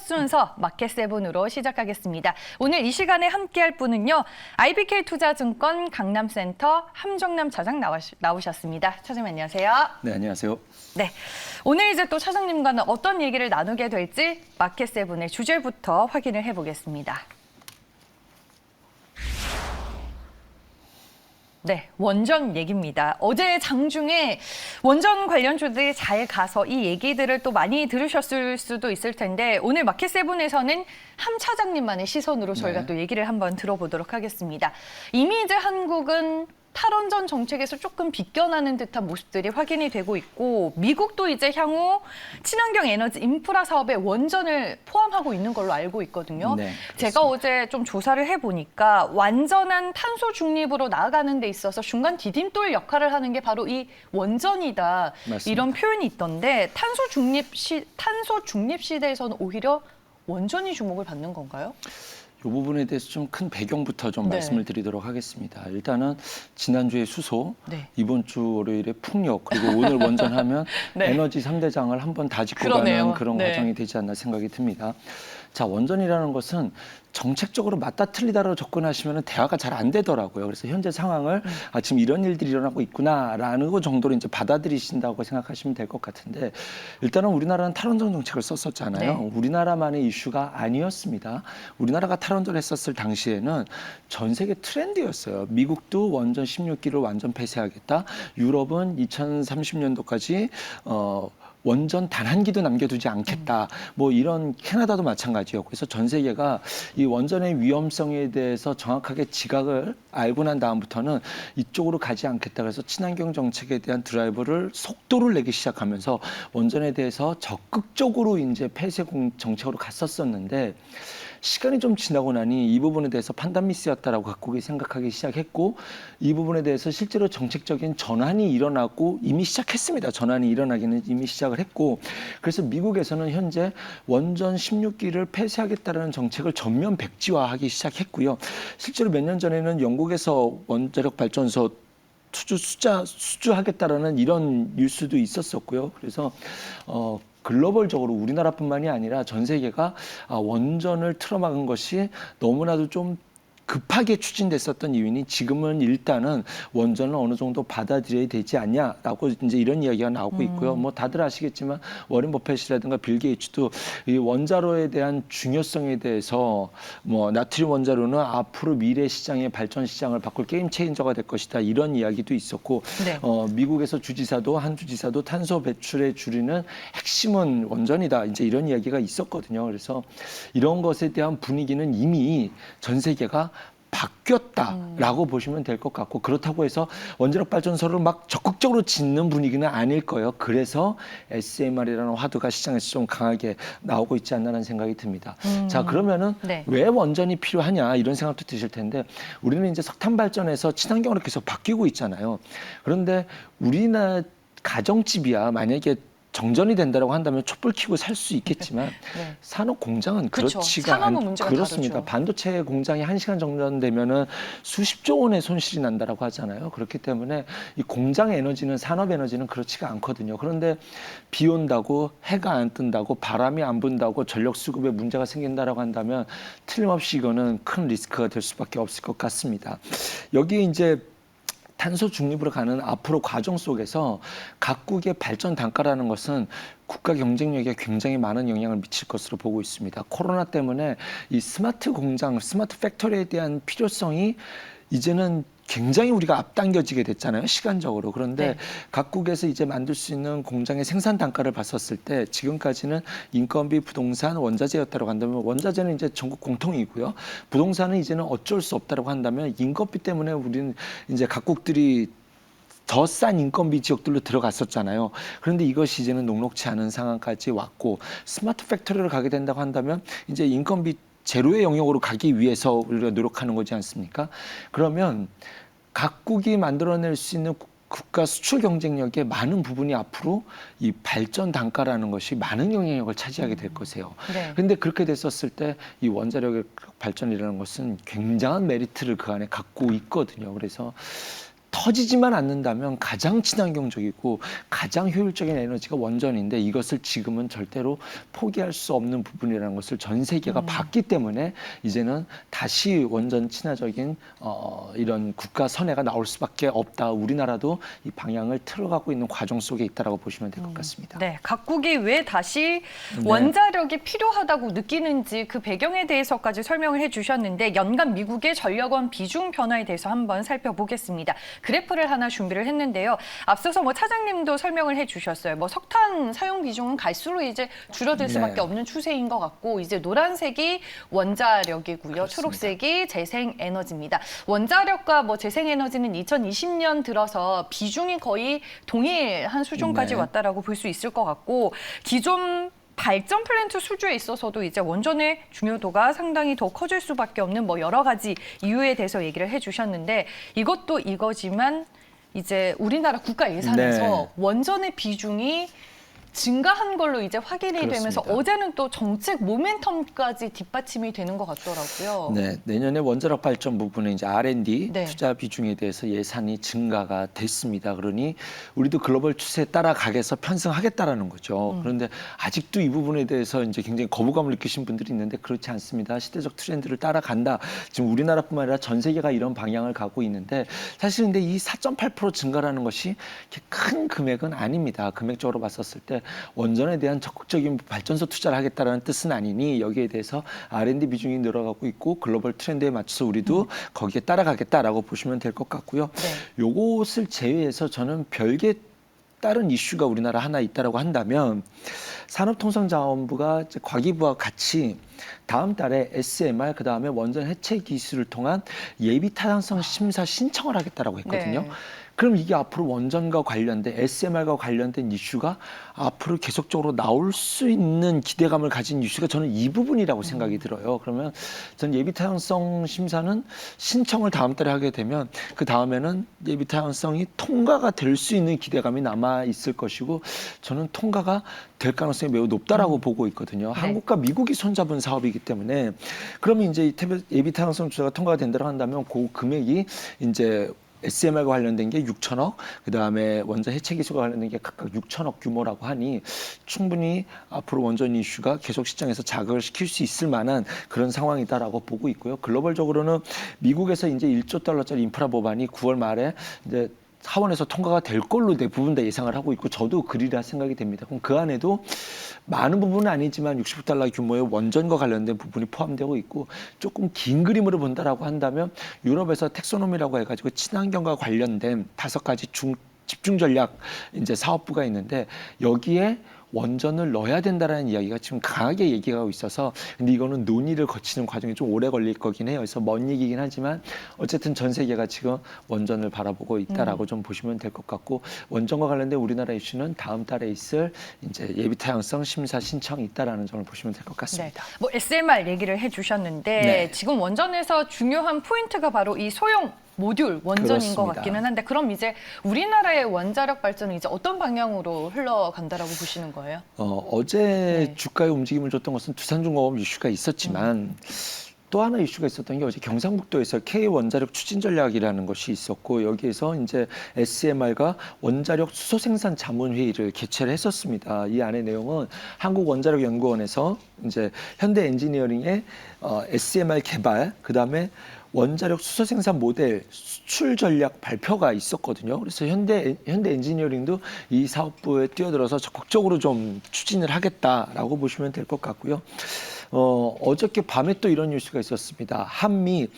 순서 마켓세븐으로 시작하겠습니다. 오늘 이 시간에 함께할 분은요. IBK투자증권 강남센터 함정남 차장 나오셨습니다. 차장님 안녕하세요. 네, 안녕하세요. 네, 오늘 이제 또 차장님과는 어떤 얘기를 나누게 될지 마켓세븐의 주제부터 확인을 해보겠습니다. 네, 원전 얘기입니다. 어제 장중에 원전 관련주들이 잘 가서 이 얘기들을 또 많이 들으셨을 수도 있을 텐데 오늘 마켓세븐에서는 함 차장님만의 시선으로 저희가 또 얘기를 한번 들어보도록 하겠습니다. 이미 이제 한국은 탈원전 정책에서 조금 비껴나는 듯한 모습들이 확인이 되고 있고 미국도 이제 향후 친환경 에너지 인프라 사업에 원전을 포함하고 있는 걸로 알고 있거든요. 네, 제가 어제 좀 조사를 해보니까 완전한 탄소 중립으로 나아가는 데 있어서 중간 디딤돌 역할을 하는 게 바로 이 원전이다. 맞습니다. 이런 표현이 있던데 탄소 중립 시대에서는 오히려 원전이 주목을 받는 건가요? 이 부분에 대해서 좀 큰 배경부터 좀 네. 말씀을 드리도록 하겠습니다. 일단은 지난주에 수소, 네. 이번 주 월요일에 풍력, 그리고 오늘 원전하면 네. 에너지 3대장을 한번 다 짚고 그러네요. 가는 그런 네. 과정이 되지 않나 생각이 듭니다. 자, 원전이라는 것은 정책적으로 맞다 틀리다로 접근하시면 대화가 잘 안 되더라고요. 그래서 현재 상황을 지금 이런 일들이 일어나고 있구나라는 것 정도로 이제 받아들이신다고 생각하시면 될 것 같은데 일단은 우리나라는 탈원전 정책을 썼었잖아요. 네. 우리나라만의 이슈가 아니었습니다. 우리나라가 탈원전 했었을 당시에는 전 세계 트렌드였어요. 미국도 원전 16기를 완전 폐쇄하겠다. 유럽은 2030년도까지 원전 단 한 기도 남겨두지 않겠다. 뭐 이런 캐나다도 마찬가지였고 그래서 전 세계가 이 원전의 위험성에 대해서 정확하게 지각을 알고 난 다음부터는 이쪽으로 가지 않겠다. 그래서 친환경 정책에 대한 드라이브를 속도를 내기 시작하면서 원전에 대해서 적극적으로 이제 폐쇄 정책으로 갔었었는데 시간이 좀 지나고 나니 이 부분에 대해서 판단 미스였다라고 각국이 생각하기 시작했고 이 부분에 대해서 실제로 정책적인 전환이 일어나고 이미 시작했습니다. 전환이 일어나기는 이미 시작을 했고 그래서 미국에서는 현재 원전 16기를 폐쇄하겠다는 정책을 전면 백지화하기 시작했고요. 실제로 몇 년 전에는 영국에서 원자력 발전소 수주하겠다라는 이런 뉴스도 있었었고요. 그래서 글로벌적으로 우리나라뿐만이 아니라 전 세계가 원전을 틀어막은 것이 너무나도 좀 급하게 추진됐었던 이유는 지금은 일단은 원전을 어느 정도 받아들여야 되지 않냐라고 이제 이런 이야기가 나오고 있고요. 뭐 다들 아시겠지만 워렌 버핏이라든가 빌 게이츠도 이 원자로에 대한 중요성에 대해서 뭐 나트륨 원자로는 앞으로 미래 시장의 발전 시장을 바꿀 게임 체인저가 될 것이다 이런 이야기도 있었고 네. 미국에서 한 주지사도 탄소 배출에 줄이는 핵심은 원전이다 이제 이런 이야기가 있었거든요. 그래서 이런 것에 대한 분위기는 이미 전 세계가 바뀌었다라고 보시면 될 것 같고 그렇다고 해서 원자력 발전소를 막 적극적으로 짓는 분위기는 아닐 거예요. 그래서 SMR이라는 화두가 시장에서 좀 강하게 나오고 있지 않나라는 생각이 듭니다. 자, 그러면은 네. 왜 원전이 필요하냐 이런 생각도 드실 텐데 우리는 이제 석탄 발전에서 친환경으로 계속 바뀌고 있잖아요. 그런데 우리나라 가정집이야 만약에 정전이 된다고 한다면 촛불 켜고 살 수 있겠지만 네. 산업 공장은 그렇죠. 그렇지가 산업은 문제가 그렇습니다. 다르죠. 반도체 공장이 1시간 정전되면은 수십조 원의 손실이 난다라고 하잖아요. 그렇기 때문에 이 공장 에너지는 산업 에너지는 그렇지가 않거든요. 그런데 비 온다고 해가 안 뜬다고 바람이 안 분다고 전력 수급에 문제가 생긴다라고 한다면 틀림없이 이거는 큰 리스크가 될 수밖에 없을 것 같습니다. 여기에 이제 탄소 중립으로 가는 앞으로 과정 속에서 각국의 발전 단가라는 것은 국가 경쟁력에 굉장히 많은 영향을 미칠 것으로 보고 있습니다. 코로나 때문에 이 스마트 공장, 스마트 팩토리에 대한 필요성이 이제는 굉장히 우리가 앞당겨지게 됐잖아요. 시간적으로. 그런데 네. 각국에서 이제 만들 수 있는 공장의 생산 단가를 봤었을 때 지금까지는 인건비, 부동산, 원자재였다고 한다면 원자재는 이제 전국 공통이고요. 부동산은 이제는 어쩔 수 없다고 한다면 인건비 때문에 우리는 이제 각국들이 더 싼 인건비 지역들로 들어갔었잖아요. 그런데 이것이 이제는 녹록치 않은 상황까지 왔고 스마트 팩토리를 가게 된다고 한다면 이제 인건비 제로의 영역으로 가기 위해서 우리가 노력하는 거지 않습니까? 그러면 각국이 만들어낼 수 있는 국가 수출 경쟁력의 많은 부분이 앞으로 이 발전 단가라는 것이 많은 영향력을 차지하게 될 것이에요. 네. 그런데 그렇게 됐었을 때 이 원자력의 발전이라는 것은 굉장한 메리트를 그 안에 갖고 있거든요. 그래서 터지지만 않는다면 가장 친환경적이고 가장 효율적인 에너지가 원전인데 이것을 지금은 절대로 포기할 수 없는 부분이라는 것을 전 세계가 봤기 때문에 이제는 다시 원전 친화적인 이런 국가 선회가 나올 수밖에 없다. 우리나라도 이 방향을 틀어가고 있는 과정 속에 있다라고 보시면 될 것 같습니다. 네, 각국이 왜 다시 원자력이 필요하다고 느끼는지 그 배경에 대해서까지 설명을 해주셨는데 연간 미국의 전력원 비중 변화에 대해서 한번 살펴보겠습니다. 그래프를 하나 준비를 했는데요. 앞서서 뭐 차장님도 설명을 해주셨어요. 뭐 석탄 사용 비중은 갈수록 이제 줄어들 수밖에 네. 없는 추세인 것 같고 이제 노란색이 원자력이고요. 그렇습니다. 초록색이 재생에너지입니다. 원자력과 뭐 재생에너지는 2020년 들어서 비중이 거의 동일한 수준까지 네. 왔다라고 볼 수 있을 것 같고 기존 발전 플랜트 수주에 있어서도 이제 원전의 중요도가 상당히 더 커질 수밖에 없는 뭐 여러 가지 이유에 대해서 얘기를 해주셨는데 이것도 이거지만 이제 우리나라 국가 예산에서 네. 원전의 비중이 증가한 걸로 이제 확인이 되면서 그렇습니다. 어제는 또 정책 모멘텀까지 뒷받침이 되는 것 같더라고요. 네, 내년에 원자력 발전 부분에 이제 R&D 네. 투자 비중에 대해서 예산이 증가가 됐습니다. 그러니 우리도 글로벌 추세에 따라가겠어 편승하겠다라는 거죠. 그런데 아직도 이 부분에 대해서 이제 굉장히 거부감을 느끼신 분들이 있는데 그렇지 않습니다. 시대적 트렌드를 따라간다. 지금 우리나라뿐만 아니라 전 세계가 이런 방향을 가고 있는데 사실 근데 이 4.8% 증가라는 것이 이렇게 큰 금액은 아닙니다. 금액적으로 봤었을 때 원전에 대한 적극적인 발전소 투자를 하겠다라는 뜻은 아니니 여기에 대해서 R&D 비중이 늘어가고 있고 글로벌 트렌드에 맞춰서 우리도 거기에 따라가겠다라고 보시면 될 것 같고요. 네. 요것을 제외해서 저는 별개 다른 이슈가 우리나라 하나 있다라고 한다면 산업통상자원부가 이제 과기부와 같이 다음 달에 SMR 그다음에 원전 해체 기술을 통한 예비 타당성 심사 신청을 하겠다라고 했거든요. 네. 그럼 이게 앞으로 원전과 관련된 SMR과 관련된 이슈가 앞으로 계속적으로 나올 수 있는 기대감을 가진 이슈가 저는 이 부분이라고 생각이 들어요. 그러면 전 예비 타당성 심사는 신청을 다음 달에 하게 되면 그 다음에는 예비 타당성이 통과가 될 수 있는 기대감이 남아 있을 것이고 저는 통과가 될 가능성이 매우 높다라고 보고 있거든요. 네. 한국과 미국이 손잡은 사업이기 때문에 그러면 이제 예비 타당성 조사가 통과가 된다고 한다면 그 금액이 이제 SMR과 관련된 게 6천억, 그다음에 원전 해체 기술과 관련된 게 각각 6천억 규모라고 하니 충분히 앞으로 원전 이슈가 계속 시장에서 자극을 시킬 수 있을 만한 그런 상황이다라고 보고 있고요. 글로벌적으로는 미국에서 이제 1조 달러짜리 인프라 법안이 9월 말에 이제 하원에서 통과가 될 걸로 대부분 다 예상을 하고 있고 저도 그리라 생각이 됩니다. 그럼 그 안에도 많은 부분은 아니지만 60달러 규모의 원전과 관련된 부분이 포함되고 있고 조금 긴 그림으로 본다라고 한다면 유럽에서 텍소노미라고 해가지고 친환경과 관련된 5가지 집중 전략 이제 사업부가 있는데 여기에 원전을 넣어야 된다라는 이야기가 지금 강하게 얘기하고 있어서 근데 이거는 논의를 거치는 과정이 좀 오래 걸릴 거긴 해요. 그래서 먼 얘기긴 하지만 어쨌든 전 세계가 지금 원전을 바라보고 있다라고 좀 보시면 될 것 같고 원전과 관련된 우리나라 이슈는 다음 달에 있을 이제 예비 타당성 심사 신청이 있다라는 점을 보시면 될 것 네. 같습니다. 뭐 SMR 얘기를 해주셨는데 네. 지금 원전에서 중요한 포인트가 바로 이 소형 모듈 원전인 것 그렇습니다. 같기는 한데 그럼 이제 우리나라의 원자력 발전은 이제 어떤 방향으로 흘러간다라고 보시는 거예요? 어제 네. 주가의 움직임을 줬던 것은 두산중공업 이슈가 있었지만 또 하나 이슈가 있었던 게 어제 경상북도에서 K 원자력 추진 전략이라는 것이 있었고 여기에서 이제 SMR과 원자력 수소 생산 자문 회의를 개최를 했었습니다. 이 안의 내용은 한국원자력연구원에서 이제 현대 엔지니어링의 SMR 개발 그다음에 원자력 수소 생산 모델 수출 전략 발표가 있었거든요. 그래서 현대 엔지니어링도 이 사업부에 뛰어들어서 적극적으로 좀 추진을 하겠다라고 보시면 될 것 같고요. 어저께 밤에 또 이런 뉴스가 있었습니다. 한미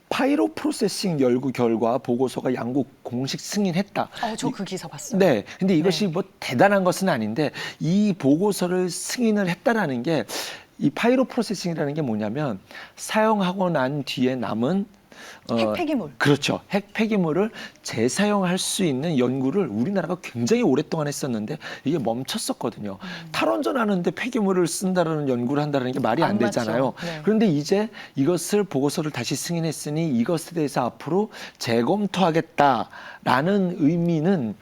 파이로 프로세싱 연구 결과 보고서가 양국 공식 승인했다. 저 그 기사 봤어요. 네. 근데 이것이 뭐 대단한 것은 아닌데 이 보고서를 승인을 했다라는 게 이 파이로 프로세싱이라는 게 뭐냐면 사용하고 난 뒤에 남은 핵 폐기물. 그렇죠. 핵 폐기물을 재사용할 수 있는 연구를 우리나라가 굉장히 오랫동안 했었는데 이게 멈췄었거든요. 탈원전하는데 폐기물을 쓴다라는 연구를 한다는 게 말이 안 안 맞죠. 되잖아요. 네. 그런데 이제 이것을 보고서를 다시 승인했으니 이것에 대해서 앞으로 재검토하겠다라는 의미는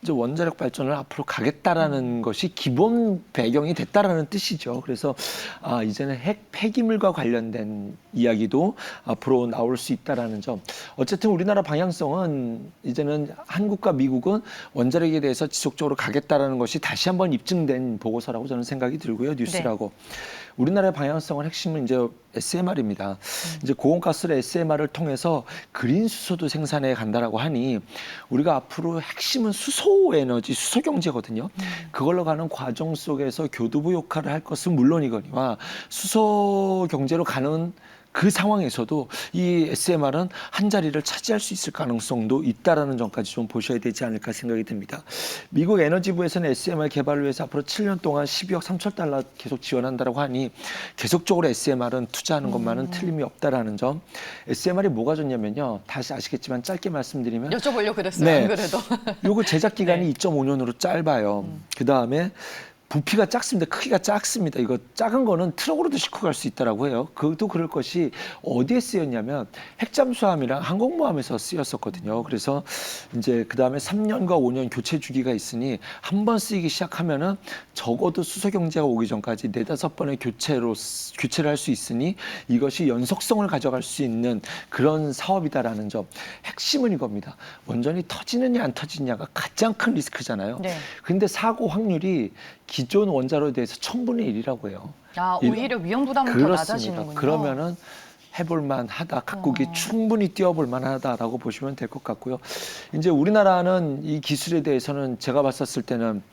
이제 원자력 발전을 앞으로 가겠다라는 것이 기본 배경이 됐다라는 뜻이죠. 그래서 이제는 폐기물과 관련된 이야기도 앞으로 나올 수 있다라는 점. 어쨌든 우리나라 방향성은 이제는 한국과 미국은 원자력에 대해서 지속적으로 가겠다라는 것이 다시 한번 입증된 보고서라고 저는 생각이 들고요. 뉴스라고. 우리나라의 방향성은 핵심은 이제 SMR입니다. 이제 고온가스를 SMR을 통해서 그린 수소도 생산해 간다라고 하니 우리가 앞으로 핵심은 수소 에너지, 수소 경제거든요. 그걸로 가는 과정 속에서 교두보 역할을 할 것은 물론이거니와 수소 경제로 가는 그 상황에서도 이 SMR은 한 자리를 차지할 수 있을 가능성도 있다라는 점까지 좀 보셔야 되지 않을까 생각이 듭니다. 미국 에너지부에서는 SMR 개발을 위해서 앞으로 7년 동안 12억 3천 달러 계속 지원한다고 하니 계속적으로 SMR은 투자하는 것만은 틀림이 없다라는 점. SMR이 뭐가 좋냐면요. 다시 아시겠지만 짧게 말씀드리면 여쭤보려고 그랬어요. 네. 안 그래도. 요거 제작 기간이 네. 2.5년으로 짧아요. 그다음에 부피가 작습니다. 크기가 작습니다. 이거 작은 거는 트럭으로도 싣고 갈 수 있다라고 해요. 그것도 그럴 것이 어디에 쓰였냐면 핵잠수함이랑 항공모함에서 쓰였었거든요. 그래서 이제 그 다음에 3년과 5년 교체 주기가 있으니 한 번 쓰이기 시작하면은 적어도 수소 경제가 오기 전까지 4-5번의 교체를 할 수 있으니 이것이 연속성을 가져갈 수 있는 그런 사업이다라는 점. 핵심은 이겁니다. 원전이 터지느냐 안 터지느냐가 가장 큰 리스크잖아요. 네. 근데 사고 확률이 기존 원자로에 대해서 1000분의 1이라고 해요. 오히려 위험 부담은 더 그렇습니다. 낮아지는군요. 그러면은 해볼만 하다. 각국이 충분히 뛰어볼만 하다라고 보시면 될 것 같고요. 이제 우리나라는 이 기술에 대해서는 제가 봤었을 때는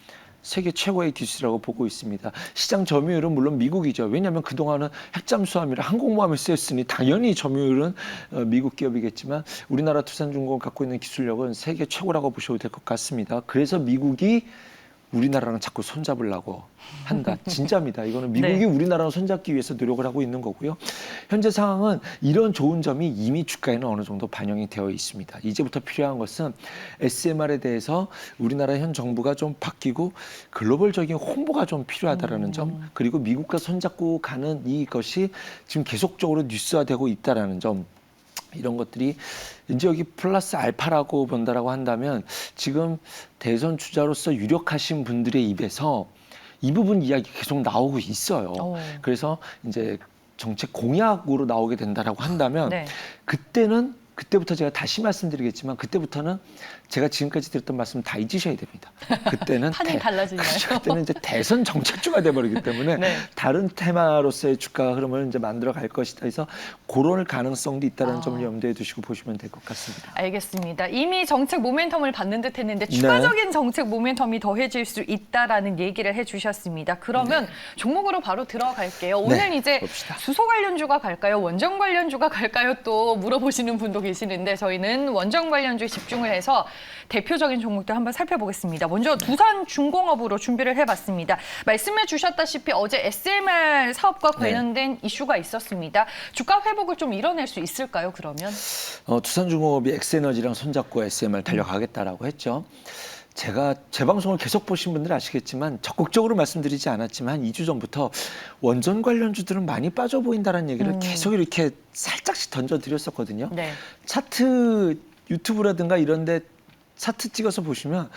세계 최고의 기술이라고 보고 있습니다. 시장 점유율은 물론 미국이죠. 왜냐하면 그동안은 핵잠수함이랑 항공모함에 쓰였으니 당연히 점유율은 미국 기업이겠지만 우리나라 투산중공업이 갖고 있는 기술력은 세계 최고라고 보셔도 될 것 같습니다. 그래서 미국이 우리나라랑 자꾸 손잡으려고 한다. 진짜입니다. 이거는 미국이 네. 우리나라랑 손잡기 위해서 노력을 하고 있는 거고요. 현재 상황은 이런 좋은 점이 이미 주가에는 어느 정도 반영이 되어 있습니다. 이제부터 필요한 것은 SMR에 대해서 우리나라 현 정부가 좀 바뀌고 글로벌적인 홍보가 좀 필요하다라는 점, 그리고 미국과 손잡고 가는 이것이 지금 계속적으로 뉴스화되고 있다라는 점. 이런 것들이 이제 여기 플러스 알파라고 본다라고 한다면 지금 대선 주자로서 유력하신 분들의 입에서 이 부분 이야기 계속 나오고 있어요. 그래서 이제 정책 공약으로 나오게 된다라고 한다면 네. 그때부터 제가 다시 말씀드리겠지만 그때부터는 제가 지금까지 드렸던 말씀 다 잊으셔야 됩니다. 그때는 판이 달라지나요? 그렇죠. 그때는 이제 대선 정책주가 돼버리기 때문에 네. 다른 테마로서의 주가 흐름을 이제 만들어 갈 것이다. 해서 그럴 가능성도 있다는 점을 염두에 두시고 보시면 될 것 같습니다. 알겠습니다. 이미 정책 모멘텀을 받는 듯 했는데 추가적인 정책 모멘텀이 더해질 수 있다라는 얘기를 해주셨습니다. 그러면 종목으로 바로 들어갈게요. 오늘 이제 봅시다. 수소 관련주가 갈까요? 원전 관련주가 갈까요? 또 물어보시는 분도 계시는데 저희는 원전 관련주에 집중을 해서 대표적인 종목들 한번 살펴보겠습니다. 먼저 두산중공업으로 준비를 해봤습니다. 말씀해 주셨다시피 어제 SMR 사업과 관련된 이슈가 있었습니다. 주가 회복을 좀 이뤄낼 수 있을까요, 그러면? 두산중공업이 엑스에너지랑 손잡고 SMR 달려가겠다라고 했죠. 제가 제 방송을 계속 보신 분들은 아시겠지만 적극적으로 말씀드리지 않았지만 한 2주 전부터 원전 관련주들은 많이 빠져 보인다는 얘기를 계속 이렇게 살짝씩 던져드렸었거든요. 네. 차트 유튜브라든가 이런 데 차트 찍어서 보시면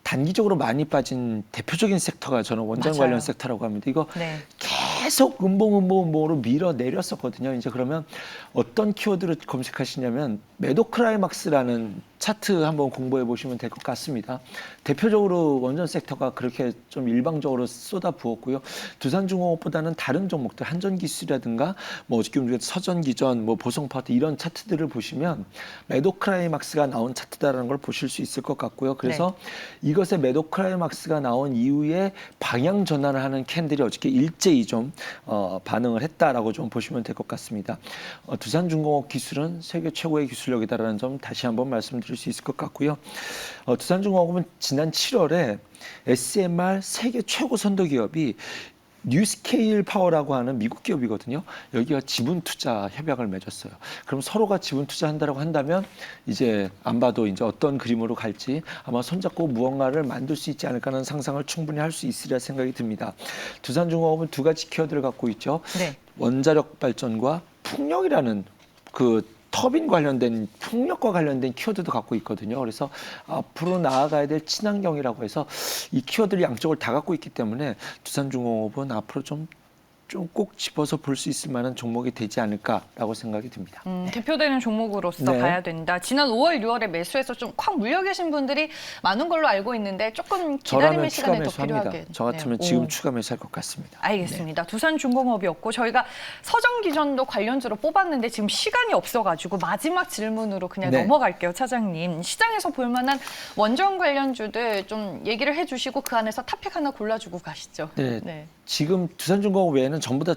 단기적으로 많이 빠진 대표적인 섹터가 저는 원전 맞아요. 관련 섹터라고 합니다. 이거 네. 계속 음봉으로 밀어 내렸었거든요. 이제 그러면 어떤 키워드를 검색하시냐면 매도크라이막스라는 차트 한번 공부해 보시면 될 것 같습니다. 대표적으로 원전 섹터가 그렇게 좀 일방적으로 쏟아 부었고요. 두산중공업보다는 다른 종목들 한전기술이라든가 뭐 어저께 우리가 서전기전, 뭐 보성파워트 이런 차트들을 보시면 매도크라이막스가 나온 차트다라는 걸 보실 수 있을 것 같고요. 그래서 이것의 매도크라이막스가 나온 이후에 방향 전환을 하는 캔들이 어저께 일제히 좀 반응을 했다라고 좀 보시면 될 것 같습니다. 두산중공업 기술은 세계 최고의 기술력이다라는 점 다시 한번 말씀드릴 수 있을 것 같고요. 두산중공업은 지난 7월에 SMR 세계 최고 선도 기업이 뉴스케일 파워라고 하는 미국 기업이거든요. 여기가 지분 투자 협약을 맺었어요. 그럼 서로가 지분 투자한다고 한다면 이제 안 봐도 이제 어떤 그림으로 갈지 아마 손잡고 무언가를 만들 수 있지 않을까라는 상상을 충분히 할 수 있으리라 생각이 듭니다. 두산중공업은 두 가지 키워드를 갖고 있죠. 네. 원자력 발전과 풍력이라는 그 터빈 관련된 풍력과 관련된 키워드도 갖고 있거든요. 그래서 앞으로 나아가야 될 친환경이라고 해서 이 키워드를 양쪽을 다 갖고 있기 때문에 두산중공업은 앞으로 좀 꼭 집어서 볼 수 있을 만한 종목이 되지 않을까라고 생각이 듭니다. 대표되는 종목으로서 네. 봐야 된다. 지난 5월, 6월에 매수해서 좀 콱 물려 계신 분들이 많은 걸로 알고 있는데 조금 기다림의 저라면 추가 시간이 더 매수합니다. 필요하게. 저 같으면 네. 지금 오. 추가 매수할 것 같습니다. 알겠습니다. 두산중공업이었고 저희가 서정기전도 관련주로 뽑았는데 지금 시간이 없어가지고 마지막 질문으로 그냥 네. 넘어갈게요, 차장님. 시장에서 볼만한 원전 관련주들 좀 얘기를 해주시고 그 안에서 탑픽 하나 골라주고 가시죠. 네. 지금 두산중공업 외에는 전부 다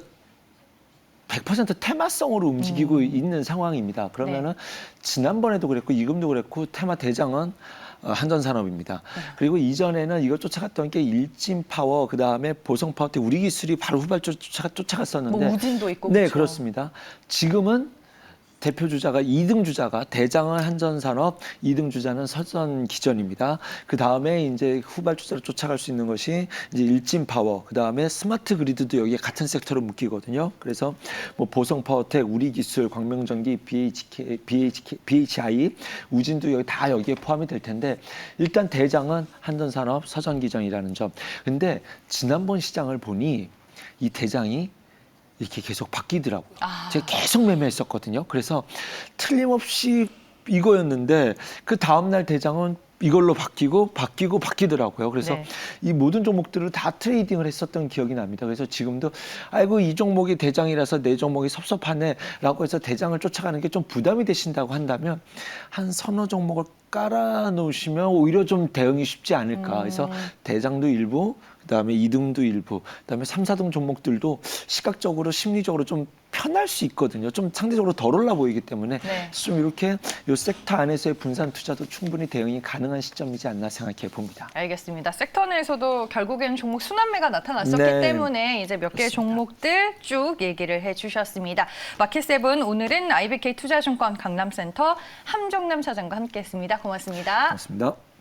100% 테마성으로 움직이고 있는 상황입니다. 그러면은 지난번에도 그랬고 이금도 그랬고 테마 대장은 한전산업입니다. 그리고 이전에는 이걸 쫓아갔던 게 일진파워, 그 다음에 보성파워텍, 우리 기술이 바로 후발주 쫓아갔었는데, 뭐 우진도 있고. 네, 그렇죠. 그렇습니다. 지금은 대표 주자가 2등 주자가 대장은 한전산업, 2등 주자는 서전기전입니다. 그 다음에 이제 후발주자로 쫓아갈 수 있는 것이 이제 일진파워, 그 다음에 스마트 그리드도 여기에 같은 섹터로 묶이거든요. 그래서 뭐 보성파워텍, 우리기술, 광명전기, BHI, 우진도 여기 다 여기에 포함이 될 텐데 일단 대장은 한전산업, 서전기전이라는 점. 근데 지난번 시장을 보니 이 대장이 이렇게 계속 바뀌더라고요. 제가 계속 매매했었거든요. 그래서 틀림없이 이거였는데 그 다음날 대장은 이걸로 바뀌더라고요. 그래서 네. 이 모든 종목들을 다 트레이딩을 했었던 기억이 납니다. 그래서 지금도 아이고 이 종목이 대장이라서 내 종목이 섭섭하네라고 해서 대장을 쫓아가는 게 좀 부담이 되신다고 한다면 한 서너 종목을 깔아놓으시면 오히려 좀 대응이 쉽지 않을까. 그래서 대장도 일부, 그다음에 2등도 일부, 그다음에 3, 4등 종목들도 시각적으로 심리적으로 좀 편할 수 있거든요. 좀 상대적으로 덜 올라 보이기 때문에 네. 좀 이렇게 이 섹터 안에서의 분산 투자도 충분히 대응이 가능한 시점이지 않나 생각해 봅니다. 알겠습니다. 섹터 내에서도 결국에는 종목 순환매가 나타났었기 네. 때문에 이제 몇 개의 종목들 쭉 얘기를 해주셨습니다. 마켓세븐 오늘은 IBK 투자증권 강남센터 함정남 차장과 함께했습니다. 고맙습니다. 고맙습니다.